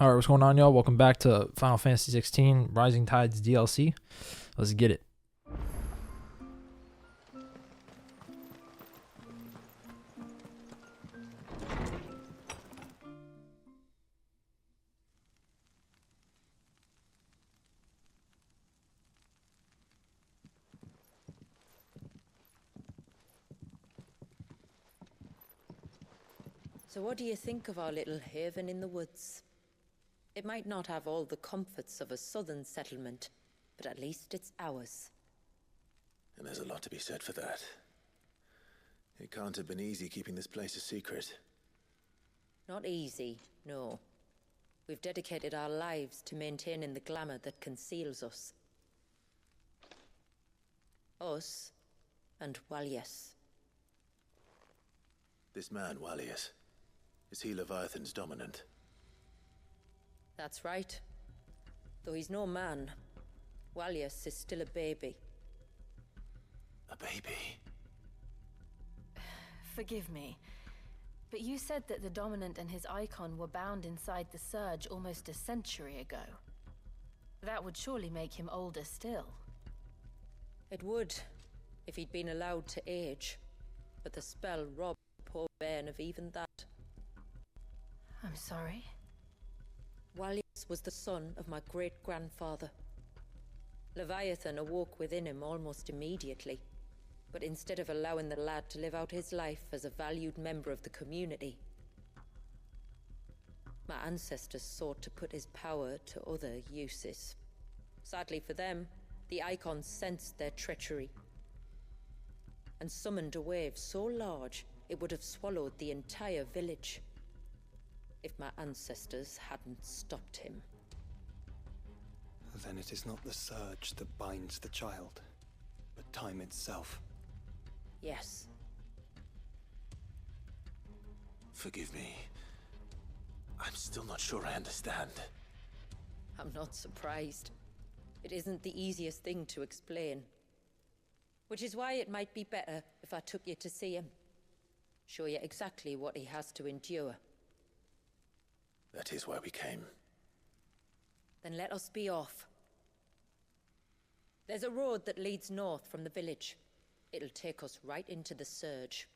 Alright, what's going on, y'all? Welcome back to Final Fantasy XVI Rising Tides DLC. Let's get it. So what do you think of our little haven in the woods? It might not have all the comforts of a southern settlement, but at least it's ours. And there's a lot to be said for that. It can't have been easy keeping this place a secret. Not easy, no. We've dedicated our lives to maintaining the glamour that conceals us. Us and Walias. This man, Walias, is he Leviathan's dominant? That's right. Though he's no man, Walias is still a baby. A baby? Forgive me, but you said that the Dominant and his icon were bound inside the Surge almost a century ago. That would surely make him older still. It would, if he'd been allowed to age. But the spell robbed poor Bairn of even that. I'm sorry. Walias was the son of my great-grandfather. Leviathan awoke within him almost immediately. But instead of allowing the lad to live out his life as a valued member of the community, my ancestors sought to put his power to other uses. Sadly for them, the icons sensed their treachery and summoned a wave so large it would have swallowed the entire village if my ancestors hadn't stopped him. Then it is not the surge that binds the child, but time itself. Yes. Forgive me. I'm still not sure I understand. I'm not surprised. It isn't the easiest thing to explain. Which is why it might be better if I took you to see him. Show you exactly what he has to endure. That is why we came. Then let us be off. There's a road that leads north from the village. It'll take us right into the Surge.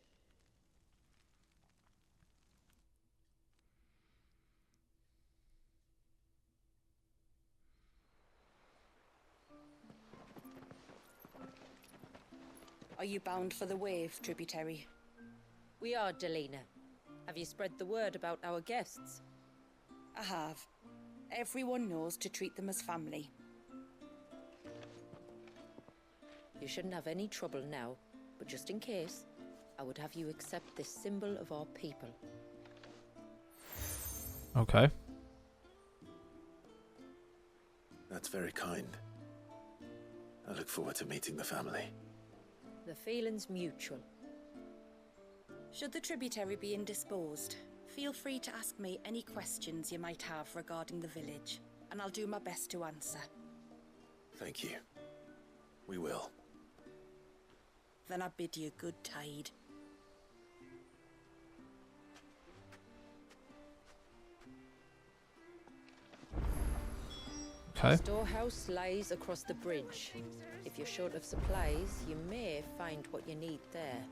Are you bound for the wave, tributary? We are, Delina. Have you spread the word about our guests? I have. Everyone knows to treat them as family. You shouldn't have any trouble now, but just in case, I would have you accept this symbol of our people. Okay. That's very kind. I look forward to meeting the family. The feeling's mutual. Should the tributary be indisposed, feel free to ask me any questions you might have regarding the village, and I'll do my best to answer. Thank you. We will. Then I bid you good tide. Okay. The storehouse lies across the bridge. If you're short of supplies, you may find what you need there.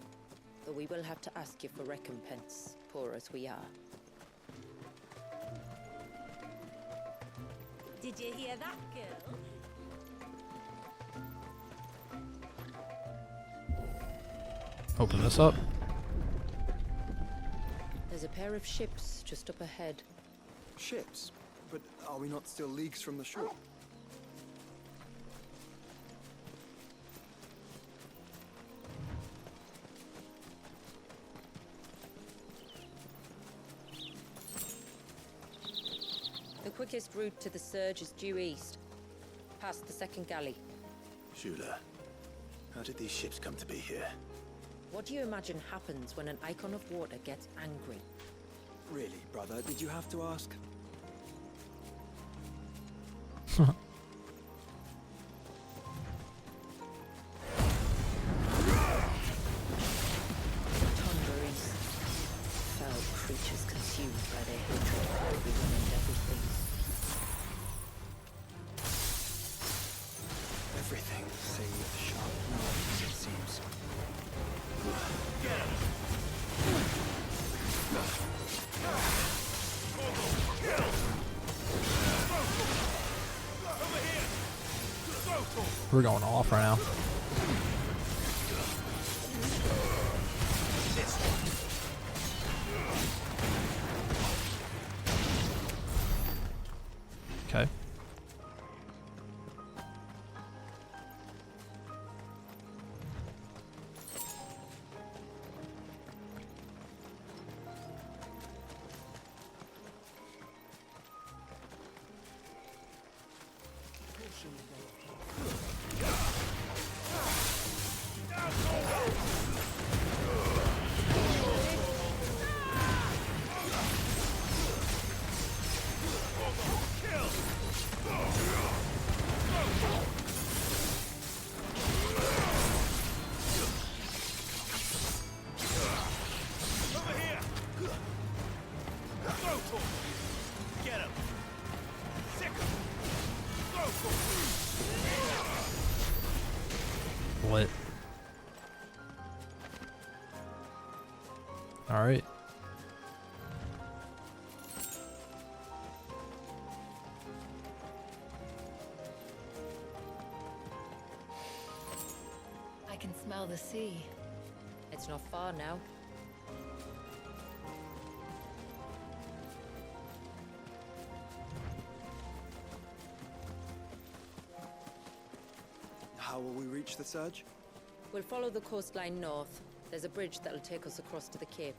But we will have to ask you for recompense, poor as we are. Did you hear that, girl? Open this up. There's a pair of ships just up ahead. Ships? But are we not still leagues from the shore? The quickest route to the Surge is due east, past the second galley. Shula, how did these ships come to be here? What do you imagine happens when an icon of water gets angry? Really, brother? Did you have to ask? Thunderings. Foul creatures consumed by their hatred for everyone and everything. We're going off right now. Okay. What? All right. I can smell the sea. It's not far now. How will we reach the surge? We'll follow the coastline north. There's a bridge that'll take us across to the cape.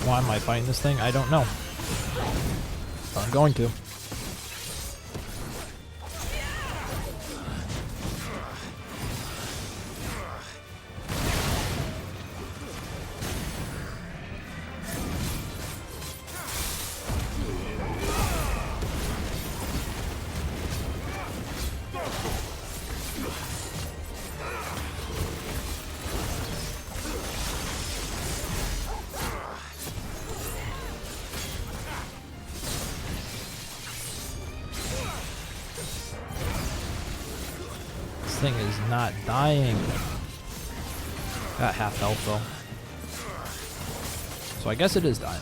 Why am I fighting this thing? I don't know. But I'm going to. This thing is not dying. Got half health though. So I guess it is dying.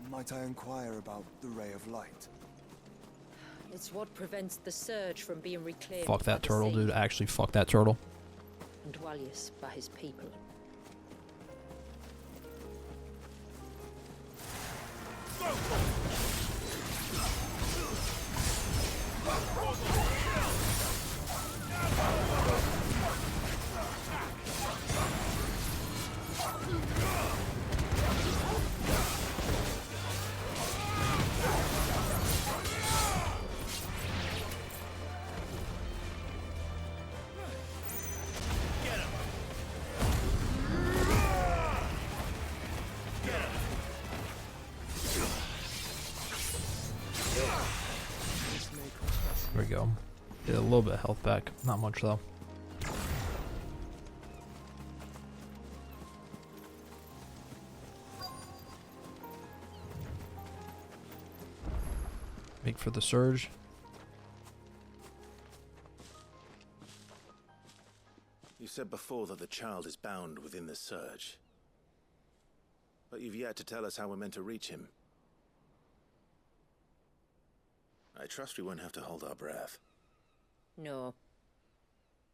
Might I inquire about the ray of light? It's what prevents the surge from being reclaimed. Fuck by that the turtle, sea. dude. Actually, fuck that turtle. And Dwalius by his people. There we go. Get a little bit of health back. Not much though. Make for the surge. said before that the child is bound within the surge. But you've yet to tell us how we're meant to reach him. I trust we won't have to hold our breath. No.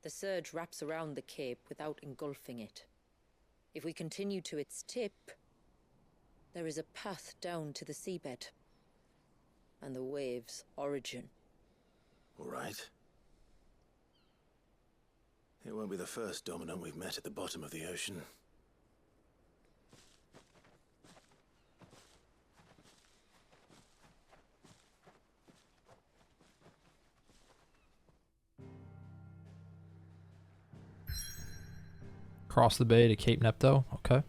The surge wraps around the cape without engulfing it. If we continue to its tip, there is a path down to the seabed. And the wave's origin. All right. It won't be the first dominant we've met at the bottom of the ocean. Cross the bay to Cape Nepto. Okay.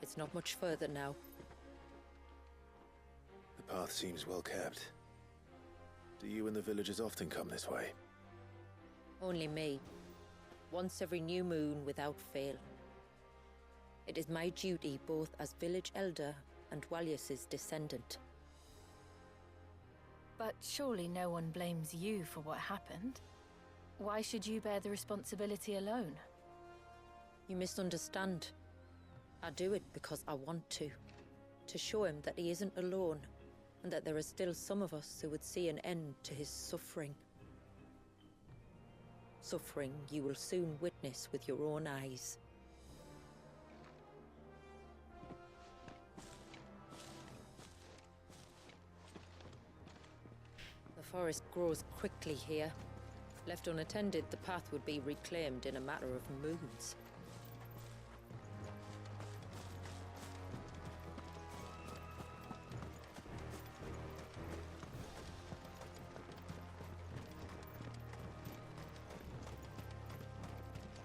It's not much further now. The path seems well kept. Do you and the villagers often come this way? Only me. Once every new moon without fail. It is my duty both as village elder and Walius's descendant. But surely no one blames you for what happened. Why should you bear the responsibility alone? You misunderstand. I do it because I want to. To show him that he isn't alone, and that there are still some of us who would see an end to his suffering. Suffering you will soon witness with your own eyes. The forest grows quickly here. Left unattended, the path would be reclaimed in a matter of moons.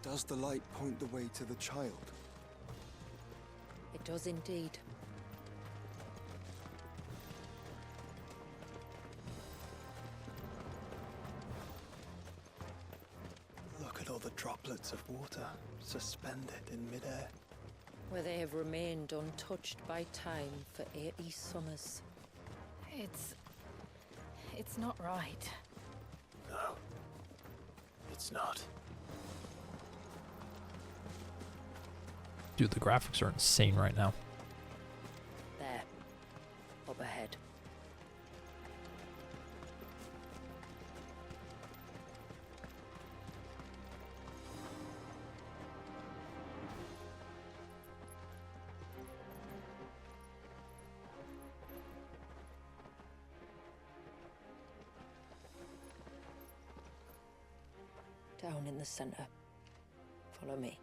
Does the light point the way to the child? It does indeed. Look at all the droplets of water suspended in midair. Where they have remained untouched by time for 80 summers. It's not right. No. It's not. Dude, the graphics are insane right now. There. Up ahead. Down in the center. Follow me.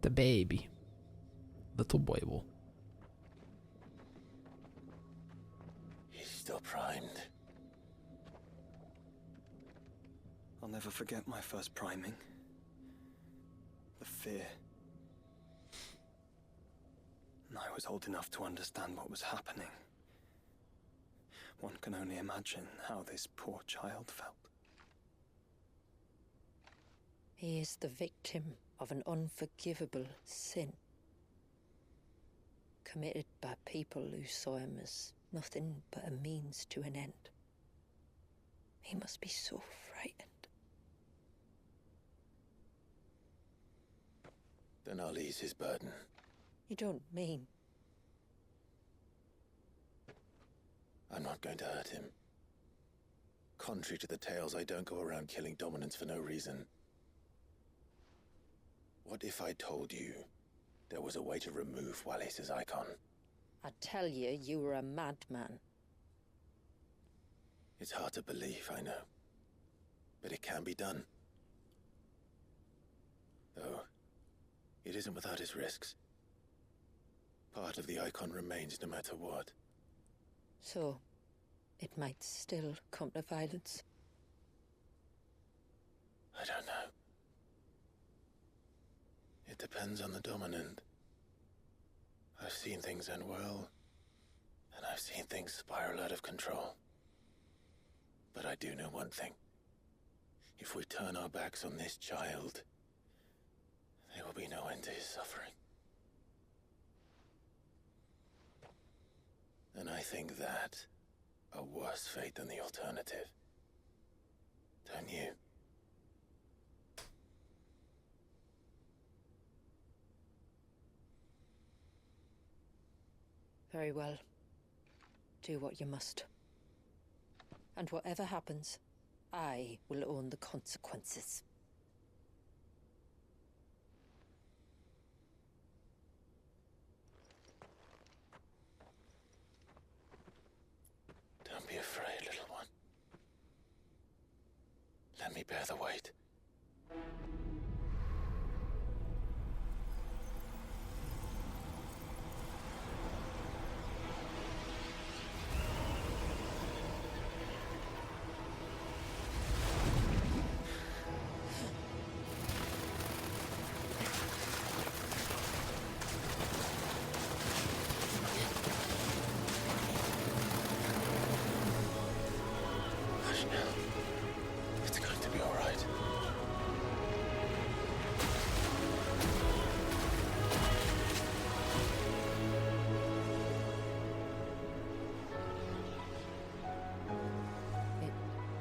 The baby. Little Boible. He's still primed. I'll never forget my first priming. The fear. And I was old enough to understand what was happening. One can only imagine how this poor child felt. He is the victim of an unforgivable sin. Committed by people who saw him as nothing but a means to an end. He must be so frightened. Then I'll ease his burden. You don't mean? I'm not going to hurt him. Contrary to the tales, I don't go around killing dominants for no reason. What if I told you there was a way to remove Walius's icon? I tell you, you were a madman. It's hard to believe, I know. but it can be done. Though, it isn't without its risks. Part of the icon remains no matter what. So, it might still come to violence. I don't know. It depends on the dominant. I've seen things end well, and I've seen things spiral out of control. But I do know one thing. If we turn our backs on this child, there will be no end to his suffering. And I think that a worse fate than the alternative. Don't you? Very well. Do what you must. And whatever happens, I will own the consequences. Don't be afraid, little one. Let me bear the weight. Hush now. It's going to be all right.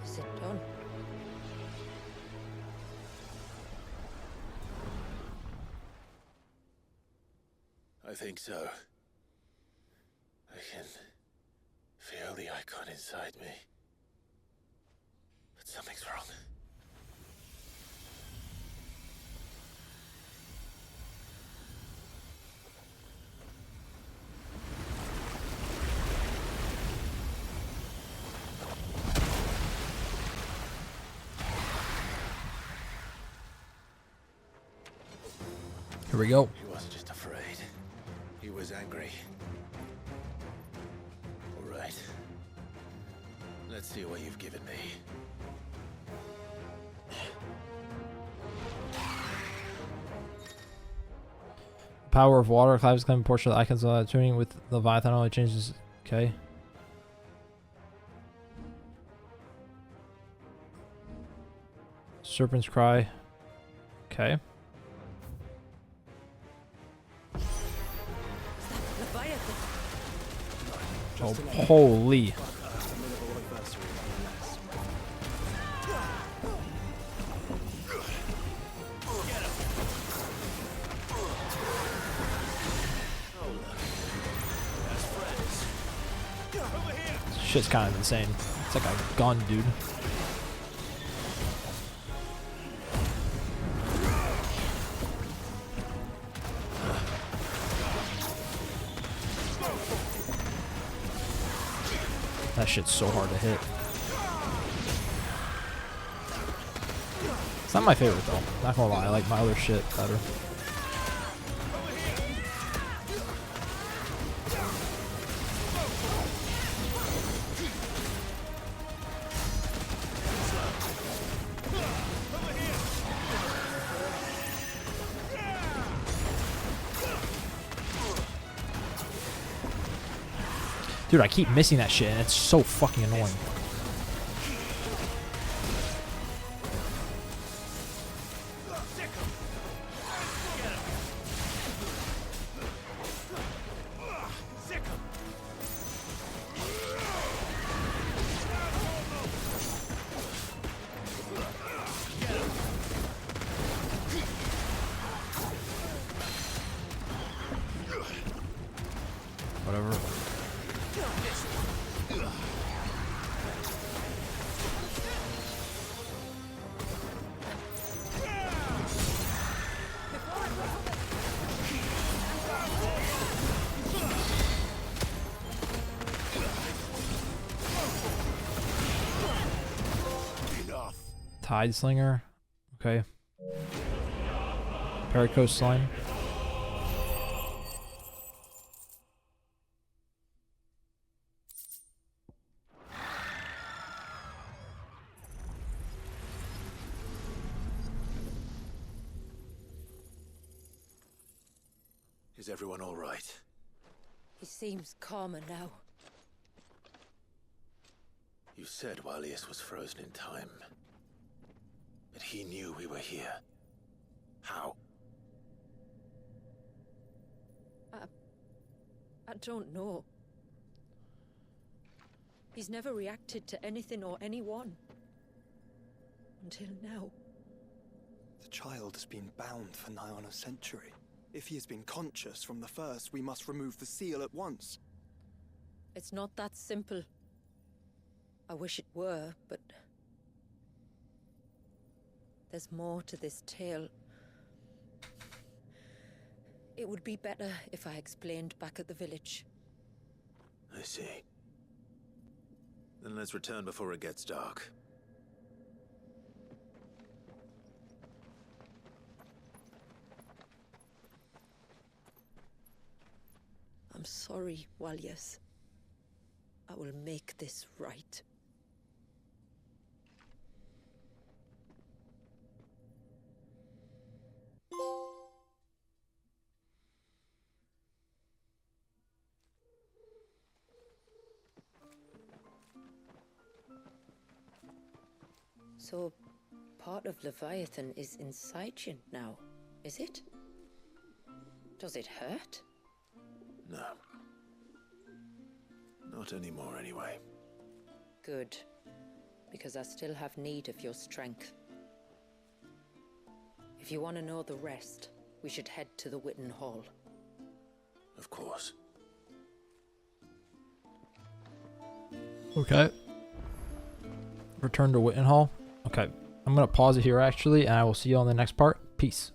Is it done? I think so. I can feel the icon inside me. But something's wrong. Here we go. He wasn't just afraid. He was angry. All right. Let's see what you've given me. Power of water. Clive's claim portion of the icons tuning with Leviathan only changes. Okay. Serpent's Cry. Okay. Leviathan! Oh, holy. This shit's kind of insane. It's like a gun, dude. That shit's so hard to hit. It's not my favorite though. Not gonna lie, I like my other shit better. Dude, I keep missing that shit and it's so fucking annoying. Whatever. Tide Slinger. Okay. Perico Slime. Is everyone all right? He seems calmer now. You said Walius was frozen in time. But he knew we were here. How? I don't know. He's never reacted to anything or anyone. Until now. The child has been bound for nigh on a century. If he has been conscious from the first, we must remove the seal at once. It's not that simple. I wish it were, but... there's more to this tale. It would be better if I explained back at the village. I see. Then let's return before it gets dark. I'm sorry, Walius. I will make this right. So, part of Leviathan is inside you now, is it? Does it hurt? No. Not anymore, anyway. Good. Because I still have need of your strength. If you want to know the rest, we should head to the Witten Hall. Of course. Okay. Return to Witten Hall. Okay. I'm going to pause it here, actually, and I will see you on the next part. Peace.